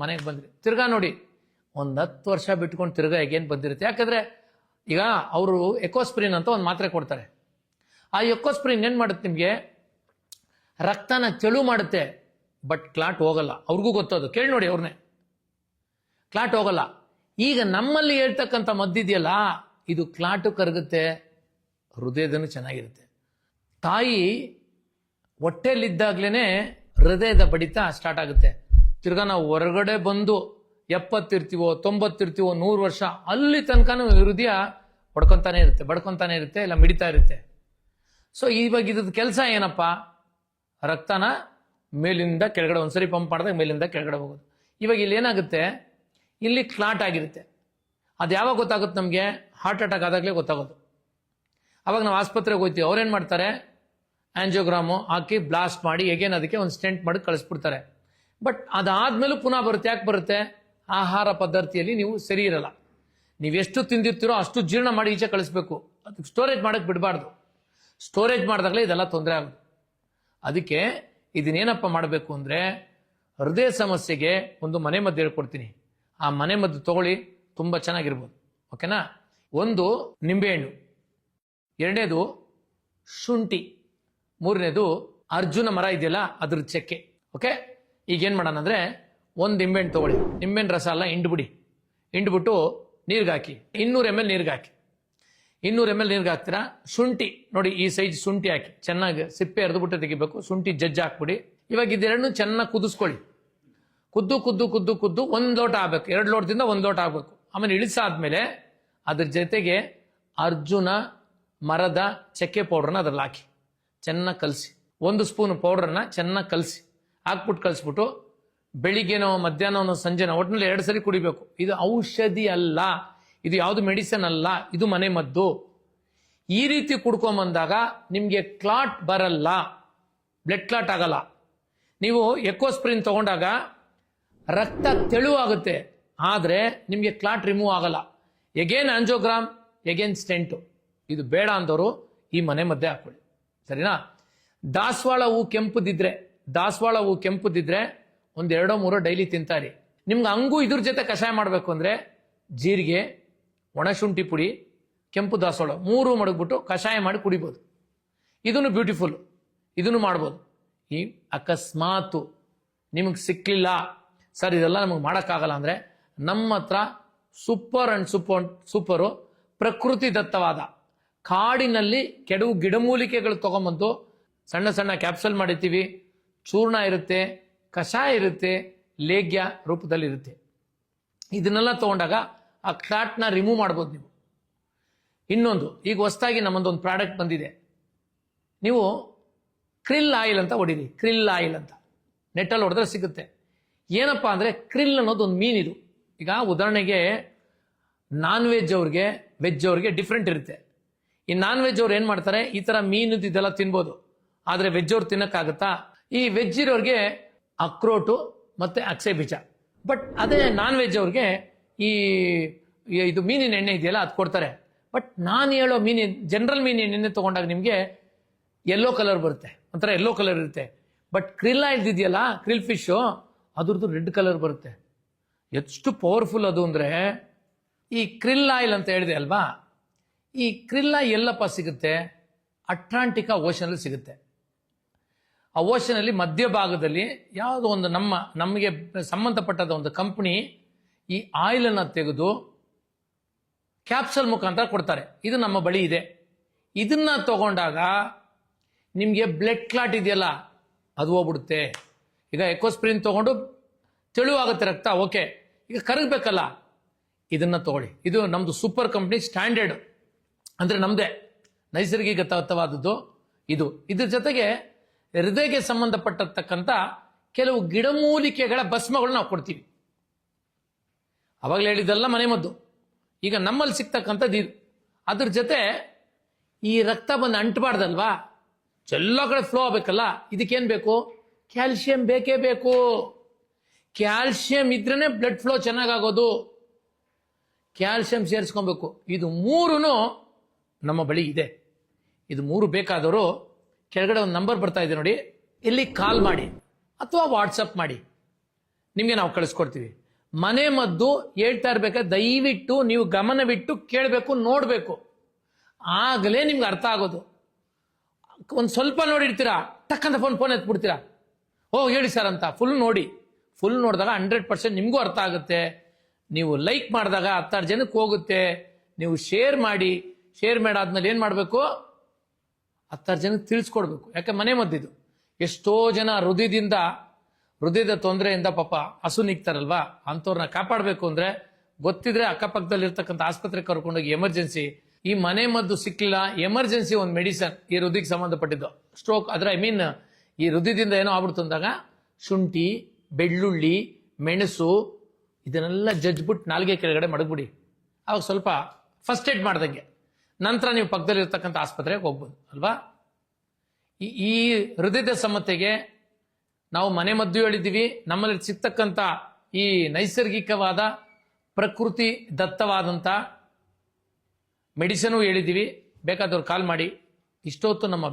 ಮನೆಗೆ ಬಂದ್ರಿ, ತಿರ್ಗಾ ನೋಡಿ ಒಂದು 10 ವರ್ಷ ಬಿಟ್ಕೊಂಡು ತಿರ್ಗಾ ಹೇಗೇನು ಬಂದಿರುತ್ತೆ. ಯಾಕಂದ್ರೆ ಈಗ ಅವರು ಎಕೋಸ್ಪ್ರಿನ್ ಅಂತ ಒಂದು ಮಾತ್ರೆ ಕೊಡ್ತಾರೆ. ಆ ಎಕೋಸ್ಪ್ರಿನ್ ಏನು ಮಾಡುತ್ತೆ, ನಿಮಗೆ ರಕ್ತನ ತೆಳು ಮಾಡುತ್ತೆ, ಬಟ್ ಕ್ಲಾಟ್ ಹೋಗಲ್ಲ. ಅವ್ರಿಗೂ ಗೊತ್ತದು, ಕೇಳಿ ನೋಡಿ ಅವ್ರನ್ನೇ, ಕ್ಲಾಟ್ ಹೋಗಲ್ಲ. ಈಗ ನಮ್ಮಲ್ಲಿ ಹೇಳ್ತಕ್ಕಂಥ ಮದ್ದಿದೆಯಲ್ಲ, ಇದು ಕ್ಲಾಟು ಕರಗುತ್ತೆ, ಹೃದಯದನು ಚೆನ್ನಾಗಿರುತ್ತೆ. ತಾಯಿ ಹೊಟ್ಟೆಲಿದ್ದಾಗ್ಲೇ ಹೃದಯದ ಬಡಿತ ಸ್ಟಾರ್ಟ್ ಆಗುತ್ತೆ. ತಿರ್ಗಾ ನಾವು ಹೊರಗಡೆ ಬಂದು 70 ಇರ್ತೀವೋ 90 ಇರ್ತೀವೋ 100 ವರ್ಷ, ಅಲ್ಲಿ ತನಕನೂ ಹೃದಯ ಬಡ್ಕೊಂತಾನೆ ಇರುತ್ತೆ, ಇಲ್ಲ ಮಿಡಿತಾ ಇರುತ್ತೆ. ಸೊ ಇವಾಗ ಇದ್ರದ್ದು ಕೆಲಸ ಏನಪ್ಪ, ರಕ್ತನ ಮೇಲಿಂದ ಕೆಳಗಡೆ ಒಂದ್ಸರಿ ಪಂಪ್ ಮಾಡಿದಾಗ ಮೇಲಿಂದ ಕೆಳಗಡೆ ಹೋಗೋದು. ಇವಾಗ ಇಲ್ಲಿ ಏನಾಗುತ್ತೆ, ಇಲ್ಲಿ ಕ್ಲಾಟ್ ಆಗಿರುತ್ತೆ. ಅದು ಯಾವಾಗ ಗೊತ್ತಾಗುತ್ತೆ ನಮಗೆ, ಹಾರ್ಟ್ ಅಟ್ಯಾಕ್ ಆದಾಗಲೇ ಗೊತ್ತಾಗೋದು. ಅವಾಗ ನಾವು ಆಸ್ಪತ್ರೆಗೆ ಹೋಗ್ತೀವಿ, ಅವ್ರೇನು ಮಾಡ್ತಾರೆ, ಆಂಜಿಯೋಗ್ರಾಮು ಹಾಕಿ ಬ್ಲಾಸ್ಟ್ ಮಾಡಿ ಹೇಗೇನು ಅದಕ್ಕೆ ಒಂದು ಸ್ಟೆಂಟ್ ಮಾಡಿ ಕಳಿಸ್ಬಿಡ್ತಾರೆ. ಬಟ್ ಅದಾದ್ಮೇಲೂ ಪುನಃ ಬರುತ್ತೆ. ಯಾಕೆ ಬರುತ್ತೆ, ಆಹಾರ ಪದ್ಧತಿಯಲ್ಲಿ ನೀವು ಸರಿ ಇರಲ್ಲ. ನೀವೆಷ್ಟು ತಿಂದಿರ್ತೀರೋ ಅಷ್ಟು ಜೀರ್ಣ ಮಾಡಿ ಈಚೆ ಕಳಿಸ್ಬೇಕು, ಅದಕ್ಕೆ ಸ್ಟೋರೇಜ್ ಮಾಡಕ್ಕೆ ಬಿಡಬಾರ್ದು. ಸ್ಟೋರೇಜ್ ಮಾಡಿದಾಗಲೇ ಇದೆಲ್ಲ ತೊಂದರೆ ಆಗೋದು. ಅದಕ್ಕೆ ಇದನ್ನೇನಪ್ಪ ಮಾಡಬೇಕು ಅಂದರೆ, ಹೃದಯ ಸಮಸ್ಯೆಗೆ ಒಂದು ಮನೆಮದ್ದು ಹೇಳ್ಕೊಡ್ತೀನಿ. ಆ ಮನೆಮದ್ದು ತಗೊಳ್ಳಿ, ತುಂಬ ಚೆನ್ನಾಗಿರ್ಬೋದು. ಓಕೆನಾ? ಒಂದು ನಿಂಬೆಹಣ್ಣು, ಎರಡನೇದು ಶುಂಠಿ, ಮೂರನೇದು ಅರ್ಜುನ ಮರ ಇದೆಯಲ್ಲ ಅದ್ರ ಚಕ್ಕೆ. ಓಕೆ, ಈಗೇನು ಮಾಡೋಣ ಅಂದರೆ, ಒಂದು ನಿಂಬೆಹಣ್ಣು ತಗೊಳ್ಳಿ, ನಿಂಬೆಹಣ್ಣು ರಸ ಎಲ್ಲ ಹಿಂಡ್ಬಿಟ್ಟು ನೀರಿಗೆ ಹಾಕಿ, 200 ml ನೀರಿಗೆ ಹಾಕಿ. 200 ml ನೀರಿಗೆ ಹಾಕ್ತೀರಾ. ಶುಂಠಿ ನೋಡಿ, ಈ ಸೈಜ್ ಶುಂಠಿ ಹಾಕಿ, ಚೆನ್ನಾಗಿ ಸಿಪ್ಪೆ ಎರೆದುಬಿಟ್ಟು ತೆಗಿಬೇಕು. ಶುಂಠಿ ಜಜ್ಜಿ ಹಾಕ್ಬಿಡಿ. ಇವಾಗ ಇದೆರಡನ್ನೂ ಚೆನ್ನಾಗಿ ಕುದಿಸ್ಕೊಳ್ಳಿ. ಕುದ್ದು 1 ಲೋಟ ಆಗಬೇಕು, 2 ಲೋಟದಿಂದ 1 ಲೋಟ ಆಗಬೇಕು. ಆಮೇಲೆ ಇಳಿಸಾದ್ಮೇಲೆ ಅದ್ರ ಜೊತೆಗೆ ಅರ್ಜುನ ಮರದ ಚಕ್ಕೆ ಪೌಡ್ರನ್ನ ಅದ್ರಲ್ಲಿ ಹಾಕಿ ಚೆನ್ನಾಗಿ ಕಲಸಿ. 1 ಸ್ಪೂನ್ ಪೌಡ್ರನ್ನ ಚೆನ್ನಾಗಿ ಹಾಕ್ಬಿಟ್ಟು ಕಲಿಸ್ಬಿಟ್ಟು ಬೆಳಿಗ್ಗೆನೋ ಮಧ್ಯಾಹ್ನನೋ ಸಂಜೆನೋ ಒಟ್ಟಿನಲ್ಲಿ 2 ಸರಿ ಕುಡಿಬೇಕು. ಇದು ಔಷಧಿ ಅಲ್ಲ, ಇದು ಯಾವುದು ಮೆಡಿಸಿನ್ ಅಲ್ಲ, ಇದು ಮನೆ ಮದ್ದು. ಈ ರೀತಿ ಕುಡ್ಕೊಂಬಂದಾಗ ನಿಮಗೆ ಕ್ಲಾಟ್ ಬರಲ್ಲ, ಬ್ಲಡ್ ಕ್ಲಾಟ್ ಆಗಲ್ಲ. ನೀವು ಎಕೋಸ್ಪ್ರಿನ್ ತಗೊಂಡಾಗ ರಕ್ತ ತೆಳುವಾಗುತ್ತೆ, ಆದರೆ ನಿಮಗೆ ಕ್ಲಾಟ್ ರಿಮೂವ್ ಆಗಲ್ಲ. Again angiogram, again stent. ಇದು ಬೇಡ ಅಂದವರು ಈ ಮನೆ ಮದ್ದೇ ಹಾಕೊಳ್ಳಿ, ಸರಿನಾ? ದಾಸವಾಳ ಹೂ ಕೆಂಪುದಿದ್ರೆ 1-2-3 ಡೈಲಿ ತಿಂತಾರಿ. ನಿಮ್ಗೆ ಹಂಗೂ ಇದ್ರ ಜೊತೆ ಕಷಾಯ ಮಾಡಬೇಕು ಅಂದರೆ ಜೀರಿಗೆ, ಒಣಶುಂಠಿ ಪುಡಿ, ಕೆಂಪು ದಾಸವಾಳ 3 ಮಡಗ್ಬಿಟ್ಟು ಕಷಾಯ ಮಾಡಿ ಕುಡಿಬೋದು. ಇದನ್ನು ಬ್ಯೂಟಿಫುಲ್, ಇದನ್ನು ಮಾಡ್ಬೋದು. ಈ ಅಕಸ್ಮಾತು ನಿಮಗೆ ಸಿಕ್ಕಲಿಲ್ಲ, ಸರ್ ಇದೆಲ್ಲ ನಮಗೆ ಮಾಡೋಕ್ಕಾಗಲ್ಲ ಅಂದರೆ, ನಮ್ಮ ಹತ್ರ ಸೂಪರು ಪ್ರಕೃತಿ ದತ್ತವಾದ ಕಾಡಿನಲ್ಲಿ ಕೆಲವು ಗಿಡಮೂಲಿಕೆಗಳು ತೊಗೊಂಬಂದು ಸಣ್ಣ ಸಣ್ಣ ಕ್ಯಾಪ್ಸಲ್ ಮಾಡಿರ್ತೀವಿ. ಚೂರ್ಣ ಇರುತ್ತೆ, ಕಷಾಯ ಇರುತ್ತೆ, ಲೇಗ್ಯ ರೂಪದಲ್ಲಿ ಇರುತ್ತೆ. ಇದನ್ನೆಲ್ಲ ತಗೊಂಡಾಗ ಆ ಕ್ಲಾಟ್ನ ರಿಮೂವ್ ಮಾಡ್ಬೋದು ನೀವು. ಇನ್ನೊಂದು, ಈಗ ಹೊಸದಾಗಿ ನಮ್ಮದೊಂದು ಪ್ರಾಡಕ್ಟ್ ಬಂದಿದೆ. ನೀವು ಕ್ರಿಲ್ ಆಯಿಲ್ ಅಂತ ಹೊಡೀರಿ, ಕ್ರಿಲ್ ಆಯಿಲ್ ಅಂತ ನೆಟ್ಟಲ್ಲಿ ಹೊಡೆದ್ರೆ ಸಿಗುತ್ತೆ. ಏನಪ್ಪ ಅಂದರೆ, ಕ್ರಿಲ್ ಅನ್ನೋದು ಒಂದು ಮೀನಿದು. ಈಗ ಉದಾಹರಣೆಗೆ ನಾನ್ ವೆಜ್ ಅವ್ರಿಗೆ, ವೆಜ್ ಅವ್ರಿಗೆ ಡಿಫ್ರೆಂಟ್ ಇರುತ್ತೆ. ಈ ನಾನ್ ವೆಜ್ ಅವ್ರು ಏನು ಮಾಡ್ತಾರೆ, ಈ ಥರ ಮೀನುದು ಇದೆಲ್ಲ ತಿನ್ಬೋದು, ಆದರೆ ವೆಜ್ ಅವ್ರು ತಿನ್ನೋಕ್ಕಾಗತ್ತಾ? ಈ ವೆಜ್ ಇರೋರಿಗೆ ಅಕ್ರೋಟು ಮತ್ತು ಅಕ್ಸೆ ಬೀಜ. ಬಟ್ ಅದೇ ನಾನ್ ವೆಜ್ ಅವ್ರಿಗೆ ಇದು ಮೀನಿನ ಎಣ್ಣೆ ಇದೆಯಲ್ಲ ಅದು ಕೊಡ್ತಾರೆ. ಬಟ್ ನಾನು ಹೇಳೋ ಜನರಲ್ ಮೀನಿನ ಎಣ್ಣೆ ತೊಗೊಂಡಾಗ ನಿಮಗೆ ಯೆಲ್ಲೋ ಕಲರ್ ಬರುತ್ತೆ, ಒಂಥರ ಯೆಲ್ಲೋ ಕಲರ್ ಇರುತ್ತೆ. ಬಟ್ ಕ್ರಿಲ್ ಆಯಿಲ್ ಇದೆಯಲ್ಲ, ಕ್ರಿಲ್ ಫಿಶು, ಅದ್ರದ್ದು ರೆಡ್ ಕಲರ್ ಬರುತ್ತೆ. ಎಷ್ಟು ಪವರ್ಫುಲ್ ಅದು ಅಂದರೆ, ಈ ಕ್ರಿಲ್ ಆಯಿಲ್ ಅಂತ ಹೇಳಿದೆ ಅಲ್ವಾ, ಈ ಕ್ರಿಲ್ ಆಯಿಲ್ ಎಲ್ಲಪ್ಪ ಸಿಗುತ್ತೆ? ಅಟ್ಲಾಂಟಿಕಾ ಓಷನಲ್ಲಿ ಸಿಗುತ್ತೆ. ಆ ಓಷನಲ್ಲಿ ಮಧ್ಯಭಾಗದಲ್ಲಿ ಯಾವುದೋ ಒಂದು ನಮಗೆ ಸಂಬಂಧಪಟ್ಟದ ಒಂದು ಕಂಪನಿ ಈ ಆಯಿಲನ್ನು ತೆಗೆದು ಕ್ಯಾಪ್ಸಲ್ ಮುಖಾಂತರ ಕೊಡ್ತಾರೆ. ಇದು ನಮ್ಮ ಬಳಿ ಇದೆ. ಇದನ್ನ ತಗೊಂಡಾಗ ನಿಮಗೆ ಬ್ಲಡ್ ಕ್ಲಾಟ್ ಇದೆಯಲ್ಲ ಅದು ಹೋಗ್ಬಿಡುತ್ತೆ. ಈಗ ಎಕೋಸ್ಪ್ರಿನ್ ತಗೊಂಡು ತೆಳುವಾಗುತ್ತೆ ರಕ್ತ, ಓಕೆ. ಈಗ ಕರಗಬೇಕಲ್ಲ, ಇದನ್ನ ತಗೊಳ್ಳಿ. ಇದು ನಮ್ಮದು ಸೂಪರ್ ಕಂಪ್ನಿ, ಸ್ಟ್ಯಾಂಡರ್ಡ್ ಅಂದರೆ ನಮ್ಮದೇ ನೈಸರ್ಗಿಕವಾದದ್ದು ಇದು. ಇದ್ರ ಜೊತೆಗೆ ಹೃದಯಕ್ಕೆ ಸಂಬಂಧಪಟ್ಟತಕ್ಕಂಥ ಕೆಲವು ಗಿಡಮೂಲಿಕೆಗಳ ಭಸ್ಮಗಳು ನಾವು ಕೊಡ್ತೀವಿ. ಅವಾಗಲೇ ಹೇಳಿದ್ದೆಲ್ಲ ಮನೆ ಮದ್ದು. ಈಗ ನಮ್ಮಲ್ಲಿ ಸಿಗ್ತಕ್ಕಂಥದ್ದು ಇದು. ಅದ್ರ ಜೊತೆ ಈ ರಕ್ತ ಬಂದು ಅಂಟಬಾರ್ದಲ್ವಾ, ಎಲ್ಲ ಕಡೆ ಫ್ಲೋ ಆಗಬೇಕಲ್ಲ, ಇದಕ್ಕೇನು ಬೇಕು? ಕ್ಯಾಲ್ಸಿಯಂ ಬೇಕೇ ಬೇಕು. ಕ್ಯಾಲ್ಸಿಯಂ ಇದ್ರೇ ಬ್ಲಡ್ ಫ್ಲೋ ಚೆನ್ನಾಗಾಗೋದು. ಕ್ಯಾಲ್ಸಿಯಂ ಸೇರಿಸ್ಕೊಬೇಕು. ಇದು 3 ನಮ್ಮ ಬಳಿ ಇದೆ. ಇದು 3 ಬೇಕಾದವರು ಕೆಳಗಡೆ ಒಂದು ನಂಬರ್ ಬರ್ತಾ ಇದೆ ನೋಡಿ, ಇಲ್ಲಿ ಕಾಲ್ ಮಾಡಿ ಅಥವಾ ವಾಟ್ಸಪ್ ಮಾಡಿ. ನಿಮಗೆ ನಾವು ಕಳಿಸ್ಕೊಡ್ತೀವಿ. ಮನೆ ಮದ್ದು ಹೇಳ್ತಾ ಇರ್ಬೇಕಾದ್ರೆ ದಯವಿಟ್ಟು ನೀವು ಗಮನವಿಟ್ಟು ಕೇಳಬೇಕು, ನೋಡಬೇಕು, ಆಗಲೇ ನಿಮ್ಗೆ ಅರ್ಥ ಆಗೋದು. ಒಂದು ಸ್ವಲ್ಪ ನೋಡಿರ್ತೀರಾ, ಟಕ್ಕಂತ ಫೋನ್ ಎತ್ಬಿಡ್ತೀರಾ, ಓ ಹೇಳಿ ಸರ್ ಅಂತ. ಫುಲ್ ನೋಡಿದಾಗ 100% ನಿಮಗೂ ಅರ್ಥ ಆಗುತ್ತೆ. ನೀವು ಲೈಕ್ ಮಾಡಿದಾಗ 10 ಜನಕ್ಕೆ ಹೋಗುತ್ತೆ. ನೀವು ಶೇರ್ ಮಾಡಾದ್ಮೇಲೆ ಏನು ಮಾಡಬೇಕು, 10 ಜನಕ್ಕೆ ತಿಳಿಸ್ಕೊಡ್ಬೇಕು. ಯಾಕೆ ಮನೆ ಮದ್ದಿದು. ಎಷ್ಟೋ ಜನ ಹೃದಯದ ತೊಂದರೆಯಿಂದ ಪಾಪ ಹಸು ನಿಗ್ತಾರಲ್ವಾ, ಅಂಥವ್ರನ್ನ ಕಾಪಾಡಬೇಕು ಅಂದ್ರೆ ಗೊತ್ತಿದ್ರೆ ಅಕ್ಕಪಕ್ಕದಲ್ಲಿ ಇರ್ತಕ್ಕಂಥ ಆಸ್ಪತ್ರೆಗೆ ಕರ್ಕೊಂಡೋಗಿ ಎಮರ್ಜೆನ್ಸಿ. ಈ ಮನೆ ಮದ್ದು ಸಿಕ್ಲಿಲ್ಲ, ಎಮರ್ಜೆನ್ಸಿ ಒಂದು ಮೆಡಿಸನ್ ಈ ಹೃದಯಕ್ಕೆ ಸಂಬಂಧಪಟ್ಟಿದ್ದು, ಸ್ಟ್ರೋಕ್ ಈ ಹೃದಯದಿಂದ ಏನೋ ಆಗ್ಬಿಡ್ತು ಅಂದಾಗ ಶುಂಠಿ, ಬೆಳ್ಳುಳ್ಳಿ, ಮೆಣಸು ಇದನ್ನೆಲ್ಲ ಜಜ್ಬಿಟ್ಟು ನಾಲ್ಗೆ ಕೆಳಗಡೆ ಮಡಗ್ಬಿಡಿ. ಅವಾಗ ಸ್ವಲ್ಪ ಫಸ್ಟ್ ಏಡ್ ಮಾಡ್ದಂಗೆ. ನಂತರ ನೀವು ಪಕ್ಕದಲ್ಲಿ ಇರ್ತಕ್ಕಂಥ ಆಸ್ಪತ್ರೆಗೆ ಹೋಗ್ಬೋದು ಅಲ್ವಾ. ಈ ಹೃದಯದ ಸಮಸ್ಯೆಗೆ ನಾವು ಮನೆ ಮದ್ದು ಹೇಳಿದ್ದೀವಿ. ನಮ್ಮಲ್ಲಿ ಸಿಗ್ತಕ್ಕಂಥ ಈ ನೈಸರ್ಗಿಕವಾದ ಪ್ರಕೃತಿ ದತ್ತವಾದಂಥ ಮೆಡಿಸನು ಹೇಳಿದ್ದೀವಿ. ಬೇಕಾದವ್ರು ಕಾಲ್ ಮಾಡಿ. ಇಷ್ಟೊತ್ತು ನಮ್ಮ